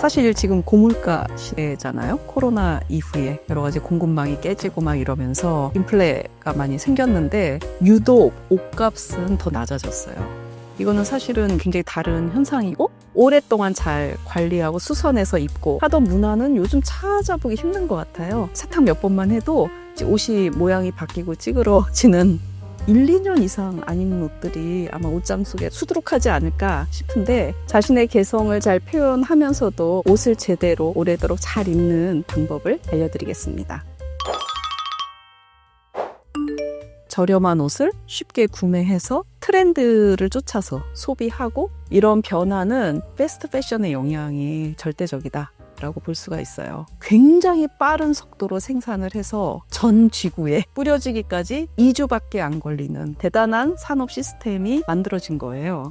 사실 지금 고물가 시대잖아요. 코로나 이후에 여러 가지 공급망이 깨지고 막 이러면서 인플레가 많이 생겼는데 유독 옷값은 더 낮아졌어요. 이거는 사실은 굉장히 다른 현상이고 오랫동안 잘 관리하고 수선해서 입고 하던 문화는 요즘 찾아보기 힘든 것 같아요. 세탁 몇 번만 해도 옷이 모양이 바뀌고 찌그러지는 1, 2년 이상 안 입는 옷들이 아마 옷장 속에 수두룩하지 않을까 싶은데 자신의 개성을 잘 표현하면서도 옷을 제대로 오래도록 잘 입는 방법을 알려드리겠습니다. 저렴한 옷을 쉽게 구매해서 트렌드를 쫓아서 소비하고 이런 변화는 패스트 패션의 영향이 절대적이다 라고 볼 수가 있어요. 굉장히 빠른 속도로 생산을 해서 전 지구에 뿌려지기까지 2주밖에 안 걸리는 대단한 산업 시스템이 만들어진 거예요.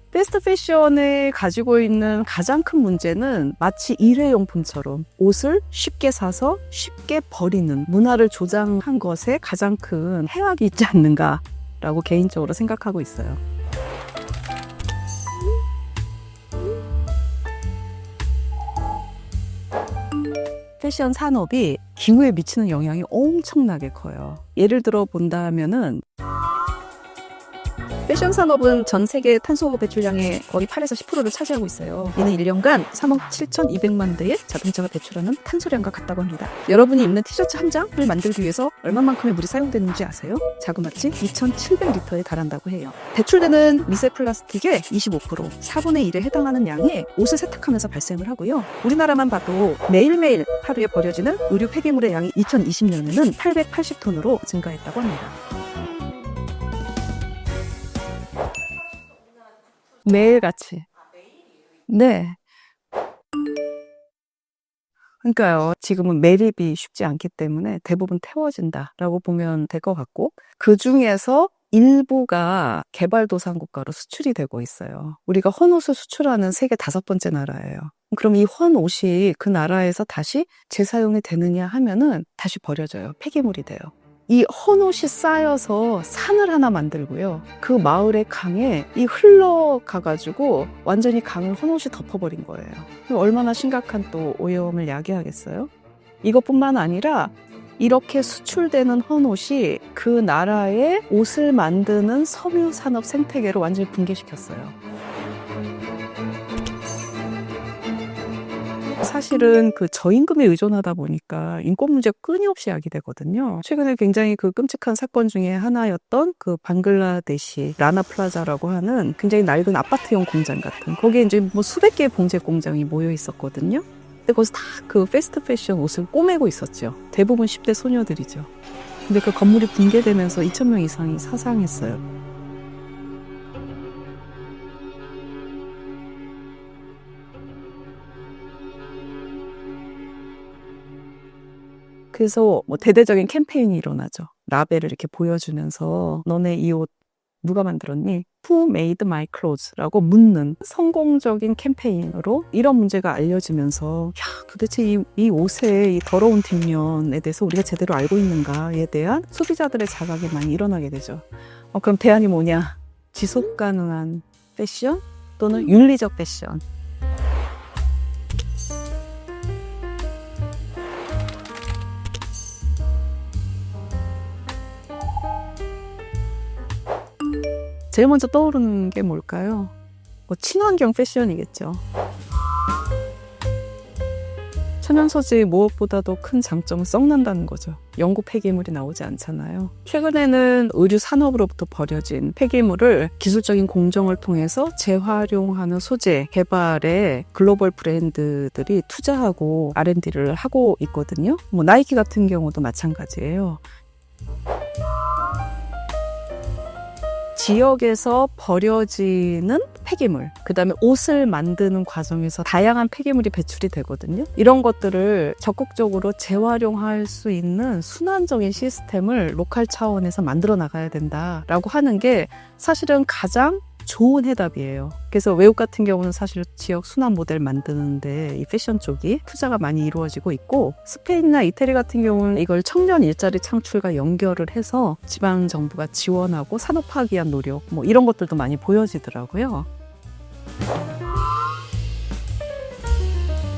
패스트 패션을 가지고 있는 가장 큰 문제는 마치 일회용품처럼 옷을 쉽게 사서 쉽게 버리는 문화를 조장한 것에 가장 큰 해악이 있지 않는가라고 개인적으로 생각하고 있어요. 패션 산업이 기후에 미치는 영향이 엄청나게 커요. 예를 들어 본다면은 패션 산업은 전 세계 탄소 배출량의 거의 8에서 10%를 차지하고 있어요. 이는 1년간 3억 7,200만 대의 자동차가 배출하는 탄소량과 같다고 합니다. 여러분이 입는 티셔츠 한 장을 만들기 위해서 얼마만큼의 물이 사용되는지 아세요? 자그마치 2,700리터에 달한다고 해요. 배출되는 미세 플라스틱의 25%, 4분의 1에 해당하는 양이 옷을 세탁하면서 발생을 하고요. 우리나라만 봐도 매일매일 하루에 버려지는 의류 폐기물의 양이 2020년에는 880톤으로 증가했다고 합니다. 매일같이. 네. 그러니까요. 지금은 매립이 쉽지 않기 때문에 대부분 태워진다라고 보면 될 것 같고 그 중에서 일부가 개발도상국가로 수출이 되고 있어요. 우리가 헌옷을 수출하는 세계 5번째 나라예요. 그럼 이 헌옷이 그 나라에서 다시 재사용이 되느냐 하면은 다시 버려져요. 폐기물이 돼요. 이 헌옷이 쌓여서 산을 하나 만들고요. 그 마을의 강에 이 흘러가가지고 완전히 강을 헌옷이 덮어버린 거예요. 얼마나 심각한 또 오염을 야기하겠어요? 이것뿐만 아니라 이렇게 수출되는 헌옷이 그 나라의 옷을 만드는 섬유 산업 생태계를 완전히 붕괴시켰어요. 사실은 그 저임금에 의존하다 보니까 인권 문제가 끊임없이 야기되거든요. 최근에 굉장히 그 끔찍한 사건 중에 하나였던 그 방글라데시 라나플라자라고 하는 굉장히 낡은 아파트형 공장 같은 거기에 이제 뭐 수백 개의 봉제 공장이 모여 있었거든요. 근데 거기서 다 그 패스트 패션 옷을 꼬매고 있었죠. 대부분 10대 소녀들이죠. 근데 그 건물이 붕괴되면서 2,000명 이상이 사상했어요. 그래서 뭐 대대적인 캠페인이 일어나죠. 라벨을 이렇게 보여주면서 너네 이 옷 누가 만들었니? Who made my clothes?라고 묻는 성공적인 캠페인으로 이런 문제가 알려지면서 야, 도대체 이 옷의 이 더러운 뒷면에 대해서 우리가 제대로 알고 있는가에 대한 소비자들의 자각이 많이 일어나게 되죠. 그럼 대안이 뭐냐? 지속 가능한 패션 또는 윤리적 패션. 제일 먼저 떠오르는 게 뭘까요? 친환경 패션이겠죠. 천연소재의 무엇보다도 큰 장점은 썩는다는 거죠. 영구 폐기물이 나오지 않잖아요. 최근에는 의류 산업으로부터 버려진 폐기물을 기술적인 공정을 통해서 재활용하는 소재 개발에 글로벌 브랜드들이 투자하고 R&D를 하고 있거든요. 나이키 같은 경우도 마찬가지예요. 지역에서 버려지는 폐기물, 그 다음에 옷을 만드는 과정에서 다양한 폐기물이 배출이 되거든요. 이런 것들을 적극적으로 재활용할 수 있는 순환적인 시스템을 로컬 차원에서 만들어 나가야 된다라고 하는 게 사실은 가장 좋은 해답이에요. 그래서 외국 같은 경우는 사실 지역 순환 모델 만드는데 이 패션 쪽이 투자가 많이 이루어지고 있고, 스페인이나 이태리 같은 경우는 이걸 청년 일자리 창출과 연결을 해서 지방 정부가 지원하고 산업화하기 위한 노력 뭐 이런 것들도 많이 보여지더라고요.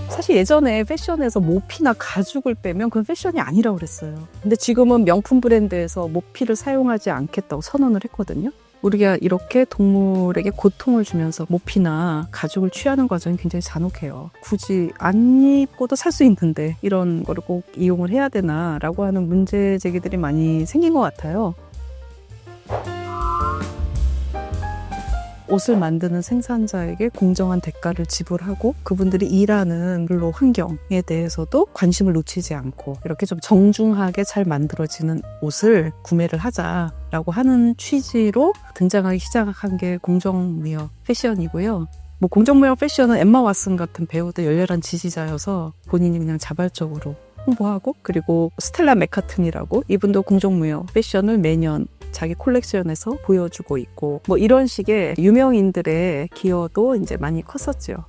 사실 예전에 패션에서 모피나 가죽을 빼면 그건 패션이 아니라고 그랬어요. 근데 지금은 명품 브랜드에서 모피를 사용하지 않겠다고 선언을 했거든요. 우리가 이렇게 동물에게 고통을 주면서 모피나 가죽을 취하는 과정이 굉장히 잔혹해요. 굳이 안 입고도 살 수 있는데 이런 거를 꼭 이용을 해야 되나라고 하는 문제 제기들이 많이 생긴 것 같아요. 옷을 만드는 생산자에게 공정한 대가를 지불하고 그분들이 일하는 근로 환경에 대해서도 관심을 놓치지 않고 이렇게 좀 정중하게 잘 만들어지는 옷을 구매를 하자라고 하는 취지로 등장하기 시작한 게 공정무역 패션이고요. 뭐 공정무역 패션은 엠마 왓슨 같은 배우들 열렬한 지지자여서 본인이 그냥 자발적으로 홍보하고, 그리고 스텔라 맥카튼이라고 이분도 공정무역 패션을 매년 자기 콜렉션에서 보여주고 있고, 뭐 이런 식의 유명인들의 기여도 이제 많이 컸었죠.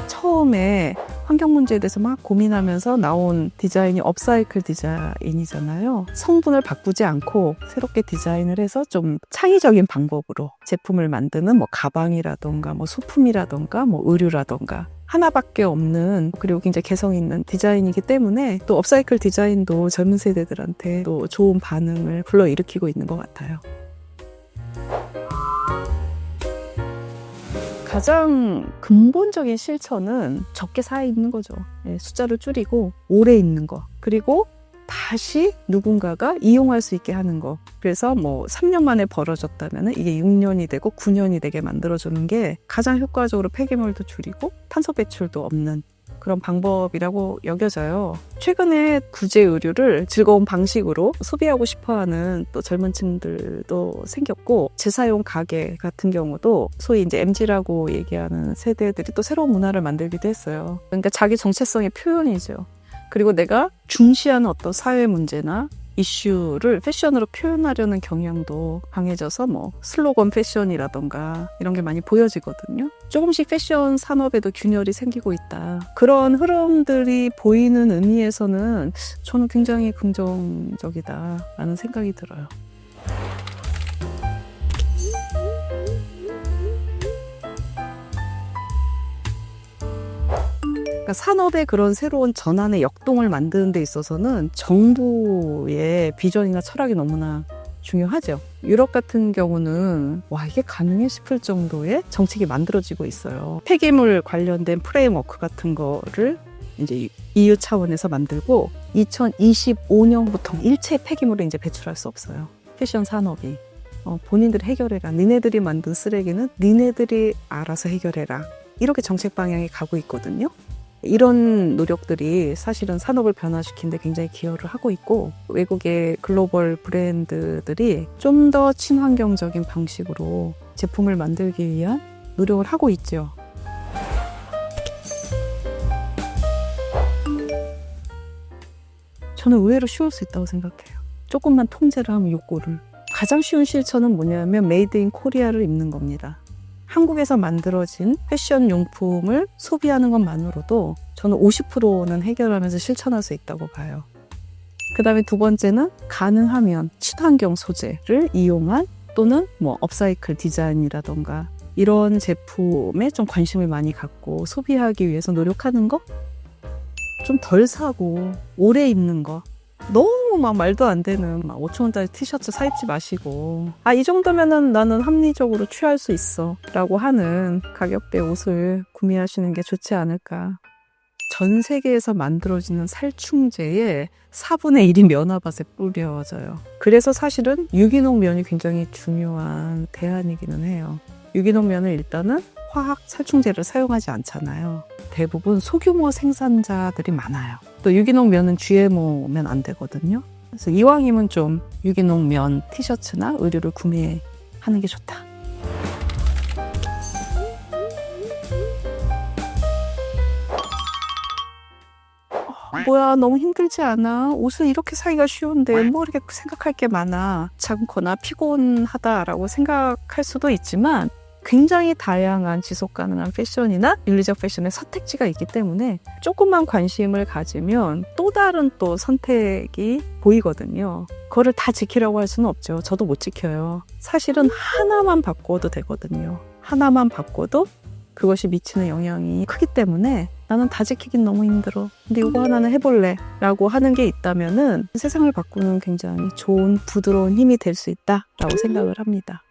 처음에 환경 문제에 대해서 막 고민하면서 나온 디자인이 업사이클 디자인이잖아요. 성분을 바꾸지 않고 새롭게 디자인을 해서 좀 창의적인 방법으로 제품을 만드는 뭐 가방이라던가 뭐 소품이라던가 뭐 의류라던가 하나밖에 없는, 그리고 굉장히 개성 있는 디자인이기 때문에 또 업사이클 디자인도 젊은 세대들한테 또 좋은 반응을 불러일으키고 있는 것 같아요. 가장 근본적인 실천은 적게 사 입는 거죠. 숫자를 줄이고 오래 입는 거, 그리고 다시 누군가가 이용할 수 있게 하는 거. 그래서 뭐 3년 만에 벌어졌다면 이게 6년이 되고 9년이 되게 만들어주는 게 가장 효과적으로 폐기물도 줄이고 탄소 배출도 없는 그런 방법이라고 여겨져요. 최근에 구제 의류를 즐거운 방식으로 소비하고 싶어하는 또 젊은 층들도 생겼고, 재사용 가게 같은 경우도 소위 이제 MZ라고 얘기하는 세대들이 또 새로운 문화를 만들기도 했어요. 그러니까 자기 정체성의 표현이죠. 그리고 내가 중시하는 어떤 사회 문제나 이슈를 패션으로 표현하려는 경향도 강해져서 뭐 슬로건 패션이라던가 이런 게 많이 보여지거든요. 조금씩 패션 산업에도 균열이 생기고 있다. 그런 흐름들이 보이는 의미에서는 저는 굉장히 긍정적이다라는 생각이 들어요. 그러니까 산업의 그런 새로운 전환의 역동을 만드는 데 있어서는 정부의 비전이나 철학이 너무나 중요하죠. 유럽 같은 경우는 와, 이게 가능해 싶을 정도의 정책이 만들어지고 있어요. 폐기물 관련된 프레임워크 같은 거를 이제 EU 차원에서 만들고 2025년부터 일체 폐기물을 이제 배출할 수 없어요. 패션 산업이. 본인들이 해결해라. 니네들이 만든 쓰레기는 니네들이 알아서 해결해라. 이렇게 정책 방향이 가고 있거든요. 이런 노력들이 사실은 산업을 변화시키는 데 굉장히 기여를 하고 있고, 외국의 글로벌 브랜드들이 좀 더 친환경적인 방식으로 제품을 만들기 위한 노력을 하고 있죠. 저는 의외로 쉬울 수 있다고 생각해요. 조금만 통제를 하면 욕구를. 가장 쉬운 실천은 뭐냐면 메이드 인 코리아를 입는 겁니다. 한국에서 만들어진 패션 용품을 소비하는 것만으로도 저는 50%는 해결하면서 실천할 수 있다고 봐요. 그 다음에 두 번째는 가능하면 친환경 소재를 이용한 또는 뭐 업사이클 디자인이라던가 이런 제품에 좀 관심을 많이 갖고 소비하기 위해서 노력하는 거? 좀 덜 사고 오래 입는 거. 너무 막 말도 안 되는 막 5,000원짜리 티셔츠 사 입지 마시고, 이 정도면은 나는 합리적으로 취할 수 있어 라고 하는 가격대 옷을 구매하시는 게 좋지 않을까. 전 세계에서 만들어지는 살충제의 4분의 1이 면화밭에 뿌려져요. 그래서 사실은 유기농 면이 굉장히 중요한 대안이기는 해요. 유기농 면은 일단은 화학 살충제를 사용하지 않잖아요. 대부분 소규모 생산자들이 많아요. 또 유기농 면은 GMO면 안 되거든요. 그래서 이왕이면 좀 유기농 면 티셔츠나 의류를 구매하는 게 좋다. 뭐야 너무 힘들지 않아? 옷을 이렇게 사기가 쉬운데 뭐 이렇게 생각할 게 많아. 참거나 피곤하다라고 생각할 수도 있지만 굉장히 다양한 지속 가능한 패션이나 윤리적 패션의 선택지가 있기 때문에 조금만 관심을 가지면 또 다른 또 선택이 보이거든요. 그거를 다 지키려고 할 수는 없죠. 저도 못 지켜요. 사실은 하나만 바꿔도 되거든요. 하나만 바꿔도 그것이 미치는 영향이 크기 때문에 나는 다 지키긴 너무 힘들어. 근데 이거 하나는 해볼래 라고 하는 게 있다면은 세상을 바꾸는 굉장히 좋은 부드러운 힘이 될 수 있다라고 생각을 합니다.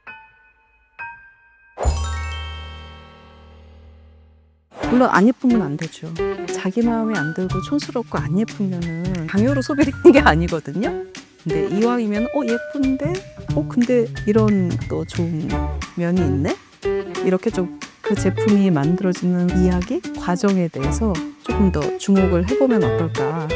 물론 안 예쁘면 안 되죠. 자기 마음에 안 들고 촌스럽고 안 예쁘면은 강요로 소비하는 게 아니거든요. 근데 이왕이면 예쁜데 근데 이런 또 좋은 면이 있네. 이렇게 좀 그 제품이 만들어지는 이야기 과정에 대해서 조금 더 주목을 해보면 어떨까